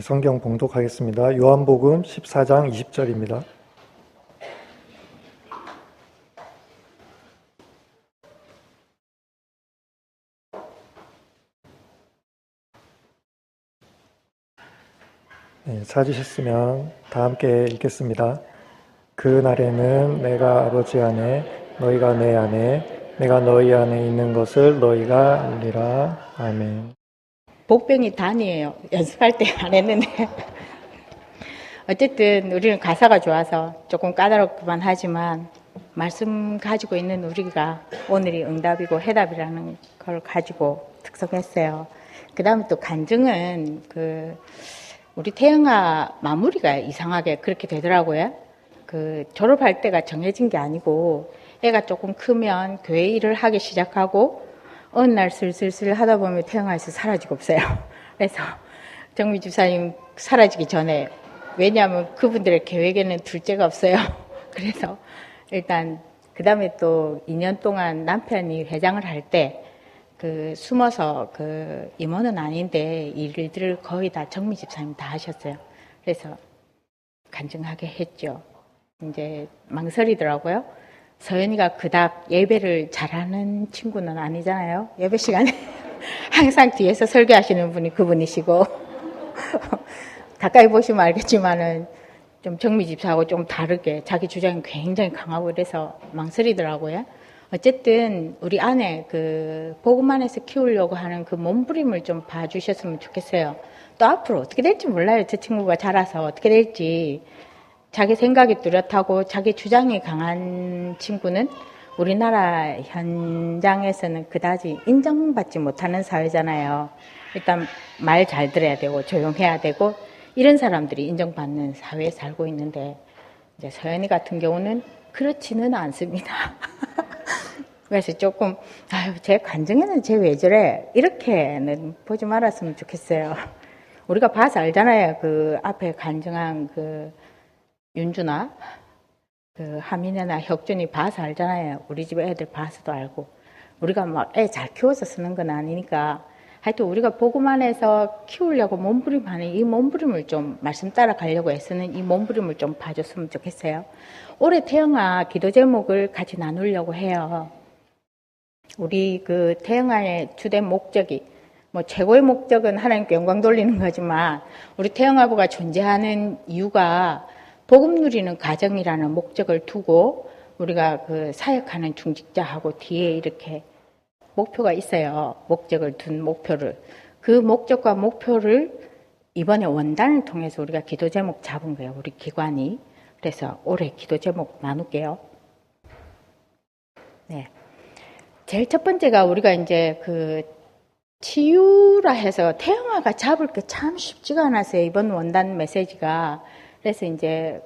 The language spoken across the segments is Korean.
성경 봉독하겠습니다. 요한복음 14장 20절입니다. 찾으셨으면 다 함께 읽겠습니다. 그 날에는 내가 아버지 안에 너희가 내 안에 내가 너희 안에 있는 것을 너희가 알리라. 아멘. 복병이 단이에요. 연습할 때 안 했는데 어쨌든 우리는 가사가 좋아서 조금 까다롭기만 하지만 말씀 가지고 있는 우리가 오늘이 응답이고 해답이라는 걸 가지고 특성했어요. 그 다음에 또 간증은 우리 태영아 마무리가 이상하게 그렇게 되더라고요. 졸업할 때가 정해진 게 아니고 애가 조금 크면 교회 일을 하기 시작하고 어느 날 슬슬슬 하다 보면 태영아에서 사라지고 없어요. 그래서 정미 집사님 사라지기 전에, 왜냐하면 그분들의 계획에는 둘째가 없어요. 그래서 일단 그 다음에 또 2년 동안 남편이 회장을 할 때 숨어서 임원은 아닌데 일들을 거의 다 정미 집사님 다 하셨어요. 그래서 간증하게 했죠. 이제 망설이더라고요. 서연이가 그닥 예배를 잘하는 친구는 아니잖아요. 예배 시간에 항상 뒤에서 설교하시는 분이 그분이시고 가까이 보시면 알겠지만은 좀 정미 집사하고 좀 다르게 자기 주장이 굉장히 강하고 그래서 망설이더라고요. 어쨌든 우리 아내 복음 안에서 키우려고 하는 그 몸부림을 좀 봐주셨으면 좋겠어요. 또 앞으로 어떻게 될지 몰라요. 저 친구가 자라서 어떻게 될지. 자기 생각이 뚜렷하고 자기 주장이 강한 친구는 우리나라 현장에서는 그다지 인정받지 못하는 사회잖아요. 일단 말 잘 들어야 되고 조용해야 되고 이런 사람들이 인정받는 사회에 살고 있는데 이제 서연이 같은 경우는 그렇지는 않습니다. 그래서 조금 제 간증에는 쟤 왜 저래 이렇게는 보지 말았으면 좋겠어요. 우리가 봐서 알잖아요. 앞에 간증한 윤주나 하민이나 혁준이 봐서 알잖아요. 우리 집 애들 봐서도 알고 우리가 막 애 잘 키워서 쓰는 건 아니니까 하여튼 우리가 복음 안에서 키우려고 몸부림하는 이 몸부림을 좀 말씀 따라가려고 애쓰는 이 몸부림을 좀 봐줬으면 좋겠어요. 올해 태영아 기도 제목을 같이 나누려고 해요. 우리 태영아의 주된 목적이 최고의 목적은 하나님께 영광 돌리는 거지만 우리 태영아부가 존재하는 이유가 복음 누리는 가정이라는 목적을 두고 우리가 사역하는 중직자하고 뒤에 이렇게 목표가 있어요. 목적을 둔 목표를. 그 목적과 목표를 이번에 원단을 통해서 우리가 기도 제목 잡은 거예요. 우리 기관이. 그래서 올해 기도 제목 나눌게요. 네. 제일 첫 번째가 우리가 이제 치유라 해서 태영아가 잡을 게 참 쉽지가 않았어요. 이번 원단 메시지가. 그래서 이제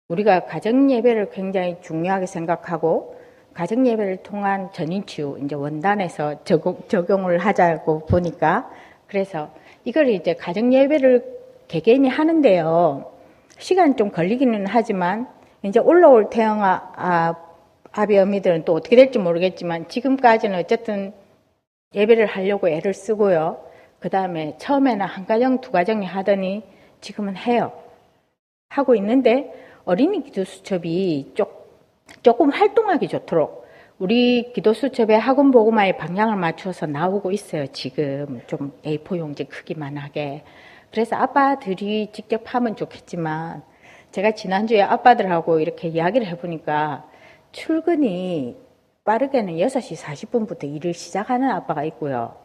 우리가 가정 예배를 굉장히 중요하게 생각하고 가정 예배를 통한 전인 치유 이제 원단에서 적용을 하자고 보니까 그래서 이걸 이제 가정 예배를 개개인이 하는데요. 시간 좀 걸리기는 하지만 이제 올라올 태영아 아비 어미들은 또 어떻게 될지 모르겠지만 지금까지는 어쨌든 예배를 하려고 애를 쓰고요. 그 다음에 처음에는 한 가정 두 가정이 하더니 지금은 해요. 하고 있는데 어린이 기도수첩이 조금 활동하기 좋도록 우리 기도수첩의 학원 복음화의 방향을 맞춰서 나오고 있어요. 지금 좀 A4 용지 크기만 하게. 그래서 아빠들이 직접 하면 좋겠지만 제가 지난주에 아빠들하고 이렇게 이야기를 해보니까 출근이 빠르게는 6시 40분부터 일을 시작하는 아빠가 있고요.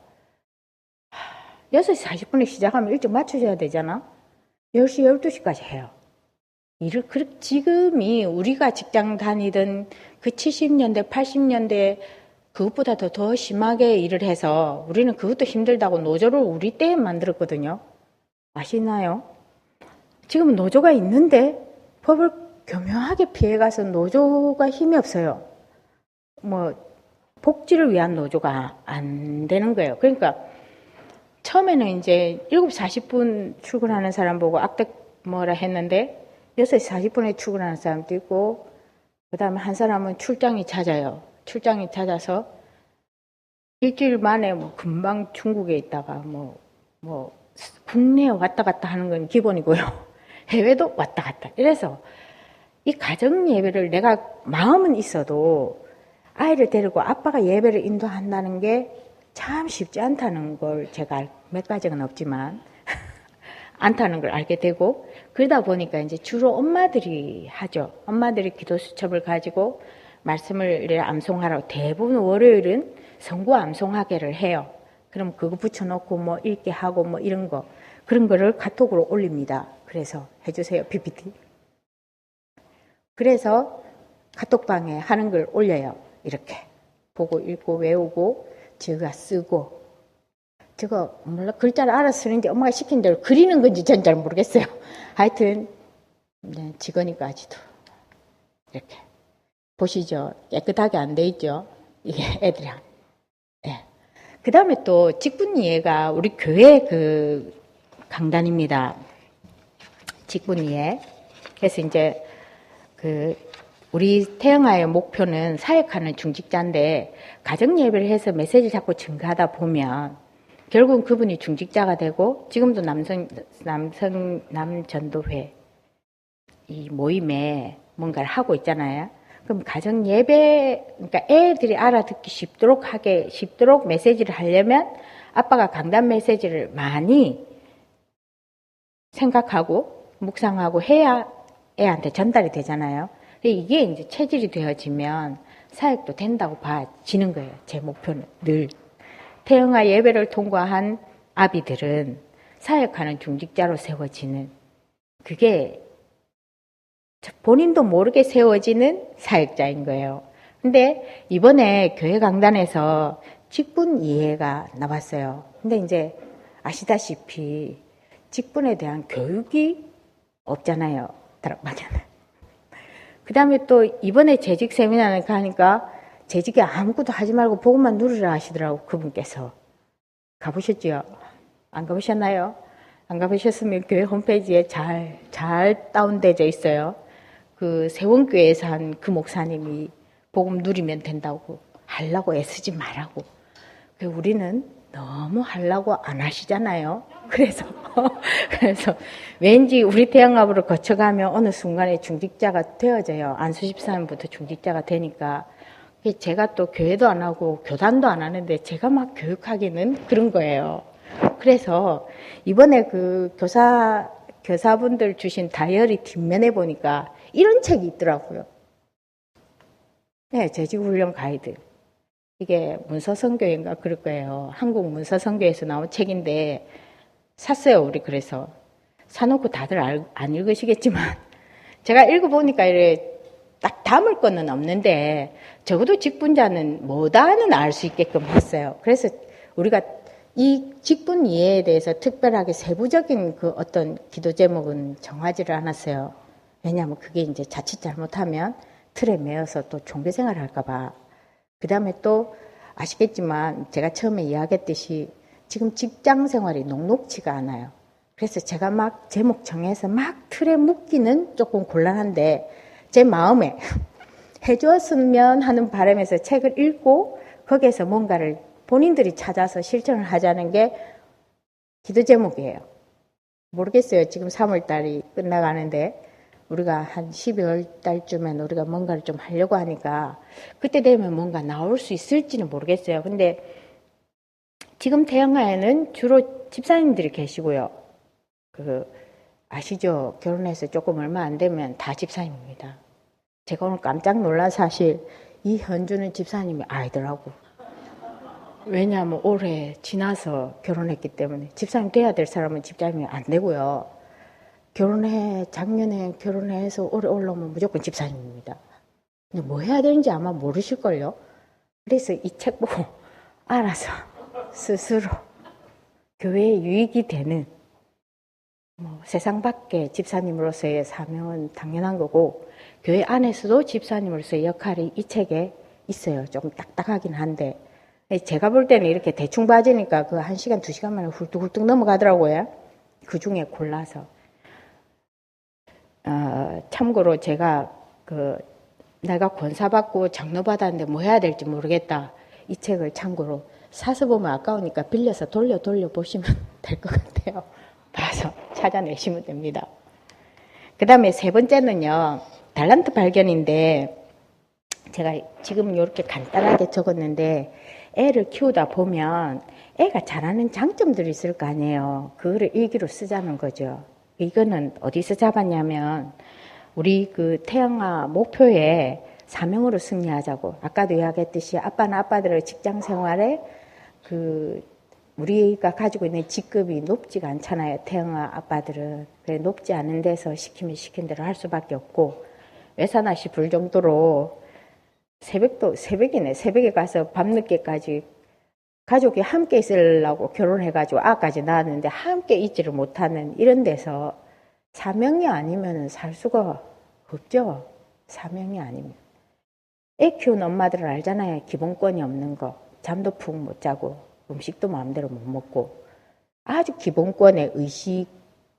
6시 40분에 시작하면 일찍 맞춰줘야 되잖아. 10시, 12시까지 해요. 지금이 우리가 직장 다니던 70년대, 80년대 그것보다도 더 심하게 일을 해서 우리는 그것도 힘들다고 노조를 우리 때에 만들었거든요. 아시나요? 지금은 노조가 있는데 법을 교묘하게 피해가서 노조가 힘이 없어요. 복지를 위한 노조가 안 되는 거예요. 그러니까 처음에는 이제 7시 40분 출근하는 사람 보고 악덕 뭐라 했는데 6시 40분에 출근하는 사람도 있고 그 다음에 한 사람은 출장이 잦아요. 출장이 잦아서 일주일 만에 금방 중국에 있다가 국내에 왔다 갔다 하는 건 기본이고요. 해외도 왔다 갔다. 이래서 이 가정 예배를 내가 마음은 있어도 아이를 데리고 아빠가 예배를 인도한다는 게 참 쉽지 않다는 걸 제가 몇 가지는 없지만 않다는 걸 알게 되고, 그러다 보니까 이제 주로 엄마들이 하죠. 엄마들이 기도 수첩을 가지고 말씀을 암송하라고 대부분 월요일은 성구 암송하게를 해요. 그럼 그거 붙여놓고 뭐 읽게 하고 뭐 이런 거, 그런 거를 카톡으로 올립니다. 그래서 해주세요, PPT. 그래서 카톡방에 하는 걸 올려요. 이렇게 보고 읽고 외우고 제가 쓰고, 저거 몰라 글자를 알아 쓰는지 엄마가 시킨 대로 그리는 건지 전 잘 모르겠어요. 하여튼 직원이까지도 이렇게 보시죠. 깨끗하게 안 돼 있죠. 이게 애들이랑. 예. 그 다음에 또 직분이해가 우리 교회 그 강단입니다. 직분이해. 그래서 이제 우리 태영아의 목표는 사역하는 중직자인데, 가정 예배를 해서 메시지 자꾸 증가하다 보면 결국은 그분이 중직자가 되고, 지금도 남전도회 이 모임에 뭔가를 하고 있잖아요. 그럼 가정 예배, 그러니까 애들이 알아듣기 쉽도록 메시지를 하려면 아빠가 강단 메시지를 많이 생각하고 묵상하고 해야 애한테 전달이 되잖아요. 이게 이제 체질이 되어지면 사역도 된다고 봐지는 거예요. 제 목표는 늘. 태영아 예배를 통과한 아비들은 사역하는 중직자로 세워지는, 그게 본인도 모르게 세워지는 사역자인 거예요. 근데 이번에 교회 강단에서 직분 이해가 나왔어요. 근데 이제 아시다시피 직분에 대한 교육이 없잖아요. 그 다음에 또 이번에 재직 세미나를 가니까 재직에 아무것도 하지 말고 복음만 누리라 하시더라고, 그분께서. 가보셨죠? 안 가보셨나요? 안 가보셨으면 교회 홈페이지에 잘 다운되어 있어요. 그 세원교회에서 한 그 목사님이 복음 누리면 된다고, 하려고 애쓰지 말라고. 우리는 너무 하려고 안 하시잖아요. 그래서 왠지 우리 태영아부를 거쳐가면 어느 순간에 중직자가 되어져요. 안수집사님부터 중직자가 되니까. 제가 또 교회도 안 하고 교단도 안 하는데 제가 막 교육하기는 그런 거예요. 그래서 이번에 그 교사분들 주신 다이어리 뒷면에 보니까 이런 책이 있더라고요. 네, 재직훈련 가이드. 이게 문서선교인가 그럴 거예요. 한국 문서선교에서 나온 책인데 샀어요, 우리. 그래서 사놓고 다들 안 읽으시겠지만 제가 읽어보니까 이래 딱 담을 거는 없는데 적어도 직분자는 뭐다는 알 수 있게끔 했어요. 그래서 우리가 이 직분 이해에 대해서 특별하게 세부적인 그 어떤 기도 제목은 정하지를 않았어요. 왜냐하면 그게 이제 자칫 잘못하면 틀에 매여서 또 종교생활을 할까봐. 그 다음에 또 아시겠지만 제가 처음에 이야기했듯이 지금 직장 생활이 녹록지가 않아요. 그래서 제가 막 제목 정해서 막 틀에 묶기는 조금 곤란한데 제 마음에 해주었으면 하는 바람에서 책을 읽고 거기에서 뭔가를 본인들이 찾아서 실천을 하자는 게 기도 제목이에요. 모르겠어요. 지금 3월 달이 끝나가는데 우리가 한 12월 달쯤엔 우리가 뭔가를 좀 하려고 하니까 그때 되면 뭔가 나올 수 있을지는 모르겠어요. 근데 지금 태영아에는 주로 집사님들이 계시고요. 아시죠? 결혼해서 조금 얼마 안 되면 다 집사님입니다. 제가 오늘 깜짝 놀란 사실, 이현주는 집사님이 아니더라고. 왜냐하면 올해 지나서 결혼했기 때문에 집사님 돼야 될 사람은 집사님이 안 되고요. 작년에 결혼해서 올해 올라오면 무조건 집사님입니다. 근데 뭐 해야 되는지 아마 모르실걸요? 그래서 이 책 보고 알아서 스스로 교회에 유익이 되는 세상 밖에 집사님으로서의 사명은 당연한 거고 교회 안에서도 집사님으로서의 역할이 이 책에 있어요. 조금 딱딱하긴 한데 제가 볼 때는 이렇게 대충 봐지니까 그 1시간, 2시간 만에 훌뚝훌뚝 넘어가더라고요. 그 중에 골라서. 참고로 제가 내가 권사받고 장로 받았는데 뭐 해야 될지 모르겠다. 이 책을 참고로 사서 보면 아까우니까 빌려서 돌려 보시면 될 것 같아요. 봐서 찾아내시면 됩니다. 그 다음에 세 번째는요, 달란트 발견인데, 제가 지금 이렇게 간단하게 적었는데, 애를 키우다 보면 애가 잘하는 장점들이 있을 거 아니에요. 그거를 일기로 쓰자는 거죠. 이거는 어디서 잡았냐면, 우리 그 태영아 목표에 사명으로 승리하자고. 아까도 이야기했듯이 아빠는 아빠들의 직장 생활에 우리가 가지고 있는 직급이 높지가 않잖아요. 태영아 아빠들은. 그래, 높지 않은 데서 시키면 시킨 대로 할 수밖에 없고, 외사나시 불 정도로 새벽에 가서 밤늦게까지 가족이 함께 있으려고 결혼해가지고 아까지 낳았는데 함께 있지를 못하는 이런 데서 사명이 아니면 살 수가 없죠. 사명이 아니면. 애 키우는 엄마들은 알잖아요. 기본권이 없는 거. 잠도 푹 못 자고 음식도 마음대로 못 먹고 아주 기본권에 의식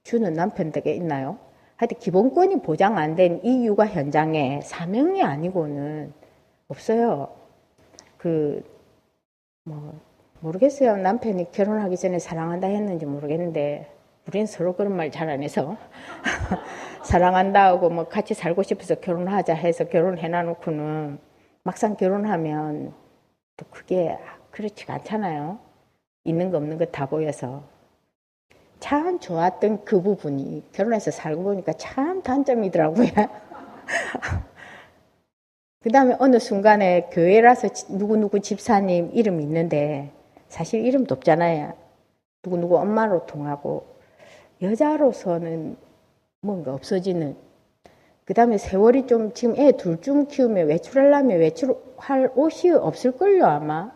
주는 남편 댁에 있나요? 하여튼 기본권이 보장 안 된 이 육아 현장에 사명이 아니고는 없어요. 모르겠어요. 남편이 결혼하기 전에 사랑한다 했는지 모르겠는데 우리는 서로 그런 말 잘 안 해서 사랑한다 하고 뭐 같이 살고 싶어서 결혼하자 해서 결혼해놔놓고는 막상 결혼하면 또 그게 그렇지가 않잖아요. 있는 거 없는 거 다 보여서. 참 좋았던 그 부분이 결혼해서 살고 보니까 참 단점이더라고요. 그 다음에 어느 순간에 교회라서 누구누구 집사님 이름이 있는데 사실 이름도 없잖아요. 누구누구 엄마로 통하고 여자로서는 뭔가 없어지는. 그 다음에 세월이 좀 지금 애 둘쯤 키우면 외출하려면 외출할 옷이 없을걸요 아마.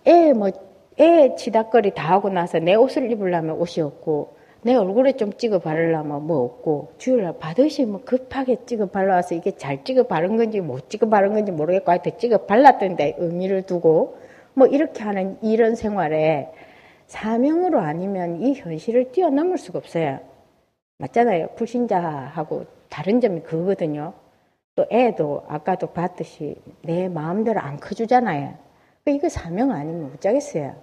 애 치닥거리 다 하고 나서 내 옷을 입으려면 옷이 없고 내 얼굴에 좀 찍어 바르려면 뭐 없고 주일날 받으시 뭐 급하게 찍어 발라와서 이게 잘 찍어 바른 건지 못 찍어 바른 건지 모르겠고 하여튼 찍어 발랐던데 의미를 두고 뭐 이렇게 하는 이런 생활에 사명으로 아니면 이 현실을 뛰어넘을 수가 없어요. 맞잖아요. 불신자하고 다른 점이 그거거든요. 또 애도 아까도 봤듯이 내 마음대로 안 커주잖아요. 이거 사명 아니면 어쩌겠어요.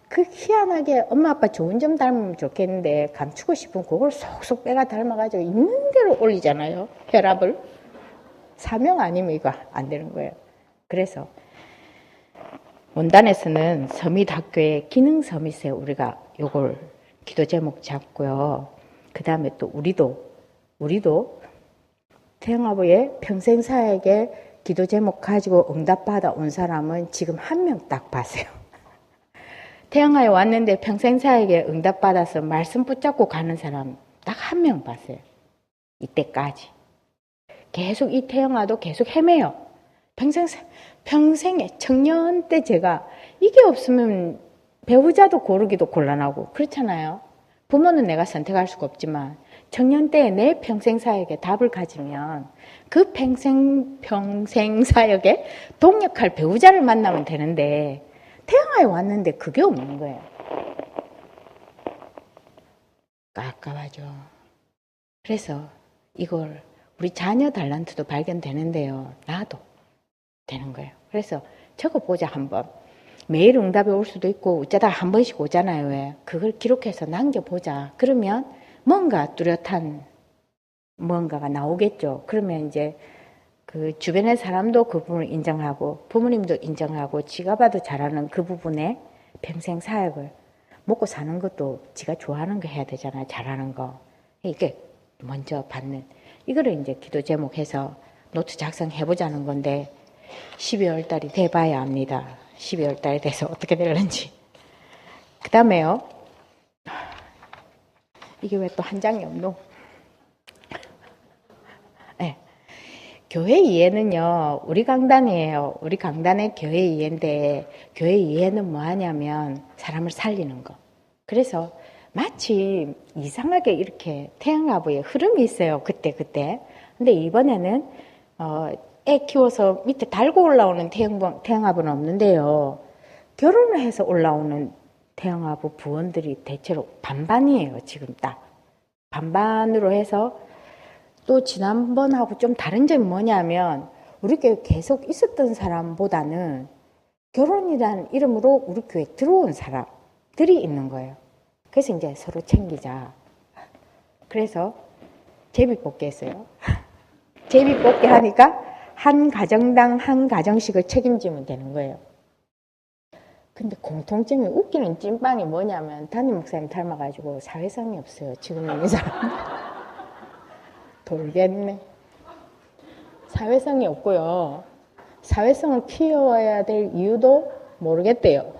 그 희한하게 엄마 아빠 좋은 점 닮으면 좋겠는데 감추고 싶으면 그걸 속속 빼가 닮아가지고 있는 대로 올리잖아요. 혈압을. 사명 아니면 이거 안 되는 거예요. 그래서 원단에서는 서밋학교의 기능 서밋에 우리가 요걸 기도 제목 잡고요. 그 다음에 또 우리도 태영아부의 평생사에게 기도 제목 가지고 응답받아 온 사람은 지금 한 명 딱 봤어요. 태영아에 왔는데 평생사에게 응답받아서 말씀 붙잡고 가는 사람 딱 한 명 봤어요. 이때까지. 계속 이 태영아도 계속 헤매요. 평생에 청년 때 제가 이게 없으면 배우자도 고르기도 곤란하고 그렇잖아요. 부모는 내가 선택할 수가 없지만 청년 때에 내 평생사역에 답을 가지면 그 평생사역에 동역할 배우자를 만나면 되는데 태영아에 왔는데 그게 없는 거예요. 깝깝하죠. 그래서 이걸 우리 자녀 달란트도 발견되는데요. 나도 되는 거예요. 그래서 적어보자 한번. 매일 응답이 올 수도 있고 어쩌다 한 번씩 오잖아요. 왜? 그걸 기록해서 남겨보자. 그러면 뭔가 뚜렷한 뭔가가 나오겠죠. 그러면 이제 그 주변의 사람도 그 부분을 인정하고 부모님도 인정하고 지가 봐도 잘하는 그 부분에 평생 사역을 먹고 사는 것도 지가 좋아하는 거 해야 되잖아요. 잘하는 거. 이게 먼저 받는. 이거를 이제 기도 제목해서 노트 작성해보자는 건데 12월 달이 돼봐야 합니다. 12월 달이 돼서 어떻게 될는지. 그 다음에요. 이게 왜 또 한 장이 없노? 네. 교회 이해는요. 우리 강단이에요. 우리 강단의 교회 이해인데 교회 이해는 뭐 하냐면 사람을 살리는 거. 그래서 마치 이상하게 이렇게 태양아부의 흐름이 있어요. 그때. 근데 이번에는 애 키워서 밑에 달고 올라오는 태양아부는 없는데요. 결혼을 해서 올라오는 태양아부 부원들이 대체로 반반이에요. 지금 딱. 반반으로 해서 또 지난번하고 좀 다른 점이 뭐냐면 우리 교회 계속 있었던 사람보다는 결혼이라는 이름으로 우리 교회 들어온 사람들이 있는 거예요. 그래서 이제 서로 챙기자. 그래서 제비뽑기 했어요. 제비뽑기 하니까 한 가정당 한 가정씩을 책임지면 되는 거예요. 근데 공통점이 웃기는 찐빵이 뭐냐면 담임 목사님 닮아가지고 사회성이 없어요. 지금 있는 사람. 돌겠네. 사회성이 없고요. 사회성을 키워야 될 이유도 모르겠대요.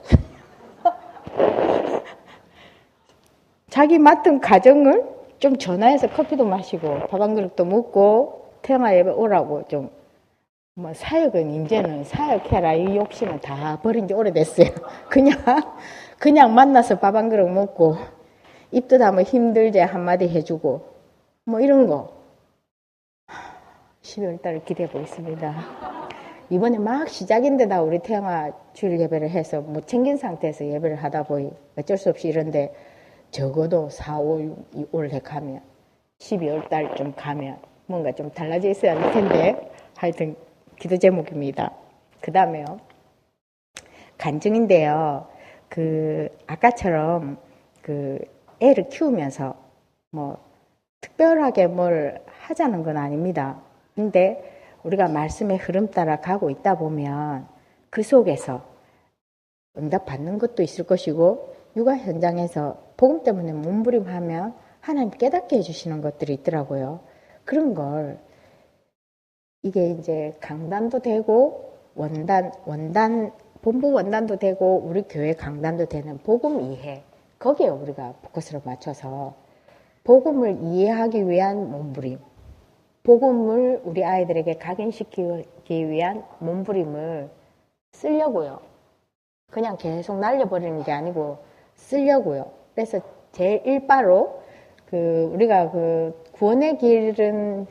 자기 맡은 가정을 좀 전화해서 커피도 마시고 밥 한 그릇도 먹고 태영아 예배 오라고 좀 뭐 사역은 이제는 사역해라 이 욕심은 다 버린 지 오래됐어요. 그냥 만나서 밥 한 그릇 먹고 입도 다뭐 힘들지 한마디 해주고 뭐 이런 거 12월 달을 기대해 보겠습니다. 이번에 막 시작인데다 우리 태영아 주일 예배를 해서 못 챙긴 상태에서 예배를 하다 보니 어쩔 수 없이 이런데 적어도 4, 5, 6 올해 가면 12월 달 좀 가면 뭔가 좀 달라져 있어야 할 텐데 하여튼 기도 제목입니다. 그 다음에요. 간증인데요. 아까처럼 애를 키우면서 뭐 특별하게 뭘 하자는 건 아닙니다. 근데 우리가 말씀의 흐름 따라 가고 있다 보면 그 속에서 응답 받는 것도 있을 것이고 육아 현장에서 복음 때문에 몸부림하면 하나님 깨닫게 해주시는 것들이 있더라고요. 그런 걸 이게 이제 강단도 되고 본부 원단도 되고 우리 교회 강단도 되는 복음 이해 거기에 우리가 포커스를 맞춰서 복음을 이해하기 위한 몸부림 복음을 우리 아이들에게 각인시키기 위한 몸부림을 쓰려고요. 그냥 계속 날려버리는 게 아니고 쓰려고요. 그래서 제일 일바로 우리가 구원의 길은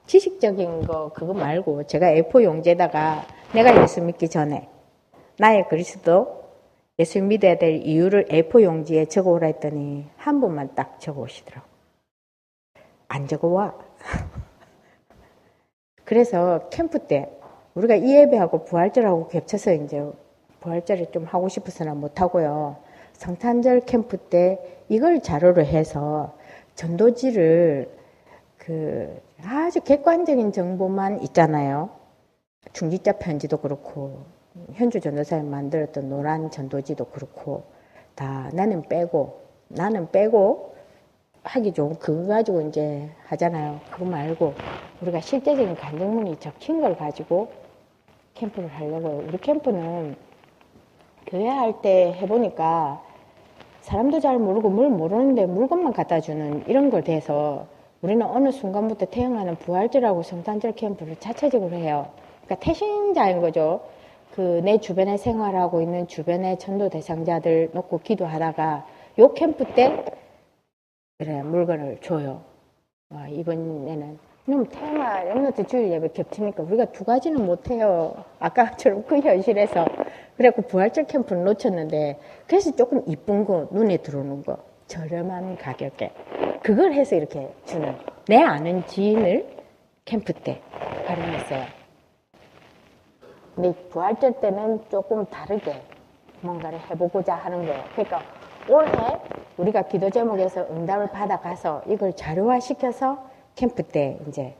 지식적인 그거 말고 제가 A4 용지에다가 내가 예수 믿기 전에 나의 그리스도 예수 믿어야 될 이유를 A4 용지에 적어오라 했더니 한 분만 딱 적어오시더라고. 안 적어와. 그래서 캠프 때 우리가 이 예배하고 부활절하고 겹쳐서 이제 부활절을 좀 하고 싶어서는 못하고요. 성탄절 캠프 때 이걸 자료로 해서 전도지를 아주 객관적인 정보만 있잖아요. 중지자 편지도 그렇고 현주 전도사님 만들었던 노란 전도지도 그렇고 다 나는 빼고 하기 좋은 그거 가지고 이제 하잖아요. 그거 말고 우리가 실제적인 간증문이 적힌 걸 가지고 캠프를 하려고요. 우리 캠프는 교회 할 때 해보니까 사람도 잘 모르고 뭘 모르는데 물건만 갖다 주는 이런 걸 돼서 우리는 어느 순간부터 태어나는 부활절하고 성탄절 캠프를 자체적으로 해요. 그러니까 태신자인 거죠. 내 주변에 생활하고 있는 주변의 전도 대상자들 놓고 기도하다가 요 캠프 때 그래 물건을 줘요. 이번에는 그럼 태영아 영노트 주일 예배 겹치니까 우리가 두 가지는 못해요. 아까처럼 그 현실에서 그래갖고 부활절 캠프는 놓쳤는데 그래서 조금 이쁜 거 눈에 들어오는 거 저렴한 가격에 그걸 해서 이렇게 주는 내 아는 지인을 캠프 때 활용했어요. 근데 부활절 때는 조금 다르게 뭔가를 해보고자 하는 거예요. 그러니까 올해 우리가 기도 제목에서 응답을 받아가서 이걸 자료화시켜서 캠프 때 이제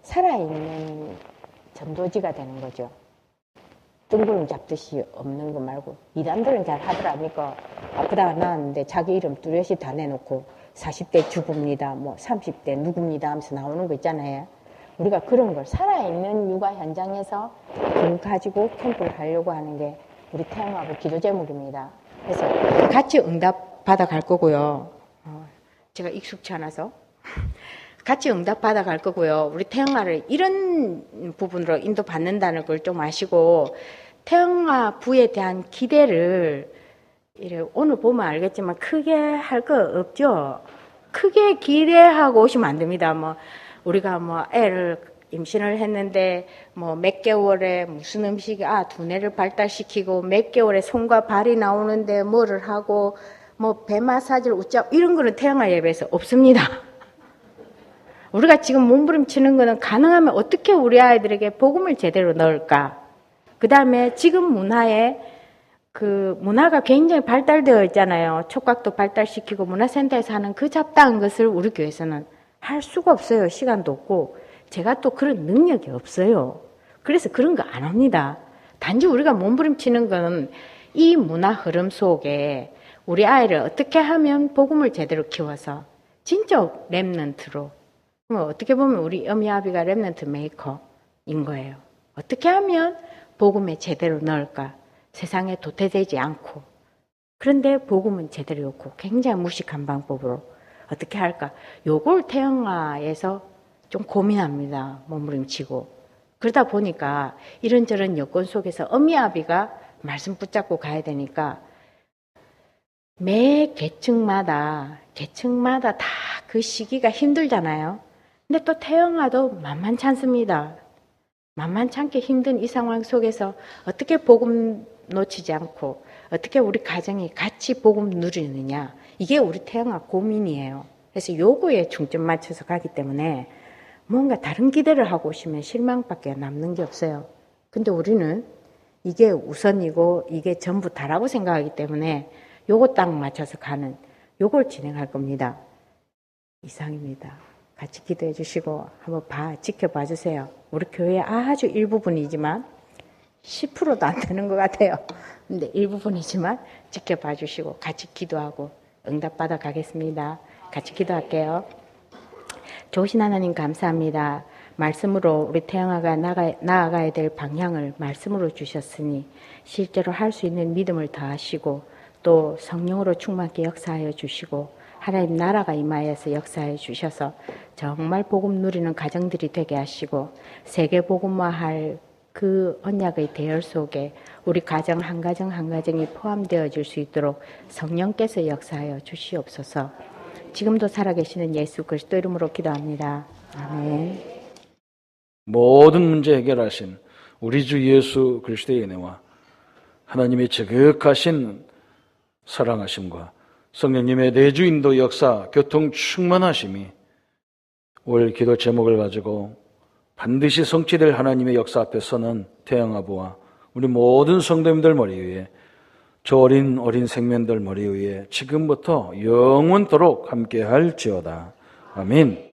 살아있는 전도지가 되는 거죠. 뜬구름 잡듯이 없는 거 말고 이단들은 잘 하더랍니까? 아프다가 나왔는데 자기 이름 뚜렷이 다 내놓고 40대 주부입니다. 뭐 30대 누구입니다 하면서 나오는 거 있잖아요. 우리가 그런 걸 살아있는 육아 현장에서 그걸 가지고 캠프를 하려고 하는 게 우리 태영하고 기도 제목입니다. 그래서 같이 응답 받아갈 거고요. 제가 익숙치 않아서 같이 응답 받아갈 거고요. 우리 태영아를 이런 부분으로 인도받는다는 걸 좀 아시고 태영아 부에 대한 기대를 오늘 보면 알겠지만 크게 할 거 없죠. 크게 기대하고 오시면 안 됩니다. 우리가 애를 임신을 했는데 몇 개월에 무슨 음식이 두뇌를 발달시키고 몇 개월에 손과 발이 나오는데 뭐를 하고 배 마사지를 웃자고 이런 거는 태영아 예배에서 없습니다. 우리가 지금 몸부림치는 거는 가능하면 어떻게 우리 아이들에게 복음을 제대로 넣을까? 그 다음에 지금 문화가 굉장히 발달되어 있잖아요. 촉각도 발달시키고 문화센터에서 하는 그 잡다한 것을 우리 교회에서는 할 수가 없어요. 시간도 없고. 제가 또 그런 능력이 없어요. 그래서 그런 거 안 합니다. 단지 우리가 몸부림치는 건 이 문화 흐름 속에 우리 아이를 어떻게 하면 복음을 제대로 키워서 진짜 랩넌트로, 어떻게 보면 우리 어미아비가 랩넌트 메이커인 거예요. 어떻게 하면 복음에 제대로 넣을까? 세상에 도태되지 않고. 그런데 복음은 제대로 넣고 굉장히 무식한 방법으로 어떻게 할까? 요걸 태영아에서 좀 고민합니다. 몸부림치고. 그러다 보니까 이런저런 여건 속에서 어미아비가 말씀 붙잡고 가야 되니까 매 계층마다 다 그 시기가 힘들잖아요. 근데 또 태영아도 만만치 않습니다. 만만치 않게 힘든 이 상황 속에서 어떻게 복음 놓치지 않고 어떻게 우리 가정이 같이 복음 누리느냐. 이게 우리 태영아 고민이에요. 그래서 요거에 중점 맞춰서 가기 때문에 뭔가 다른 기대를 하고 오시면 실망밖에 남는 게 없어요. 근데 우리는 이게 우선이고 이게 전부 다라고 생각하기 때문에 요거 딱 맞춰서 가는 요걸 진행할 겁니다. 이상입니다. 같이 기도해 주시고 한번 지켜봐 주세요. 우리 교회의 아주 일부분이지만 10%도 안 되는 것 같아요. 근데 일부분이지만 지켜봐 주시고 같이 기도하고 응답받아 가겠습니다. 같이 기도할게요. 좋으신 하나님 감사합니다. 말씀으로 우리 태영아가 나아가야 될 방향을 말씀으로 주셨으니 실제로 할 수 있는 믿음을 더하시고 또 성령으로 충만하게 역사하여 주시고 하나님 나라가 임하여서 역사해 주셔서 정말 복음 누리는 가정들이 되게 하시고 세계 복음화할 그 언약의 대열 속에 우리 가정 한 가정이 포함되어질 수 있도록 성령께서 역사하여 주시옵소서. 지금도 살아계시는 예수 그리스도 이름으로 기도합니다. 아멘. 모든 문제 해결하신 우리 주 예수 그리스도의 은혜와 하나님의 지극하신 사랑하심과 성령님의 내주인도 역사, 교통 충만하심이 올 기도 제목을 가지고 반드시 성취될 하나님의 역사 앞에 서는 태영아부와 우리 모든 성도님들 머리 위에 저 어린 생명들 머리 위에 지금부터 영원토록 함께할지어다. 아멘.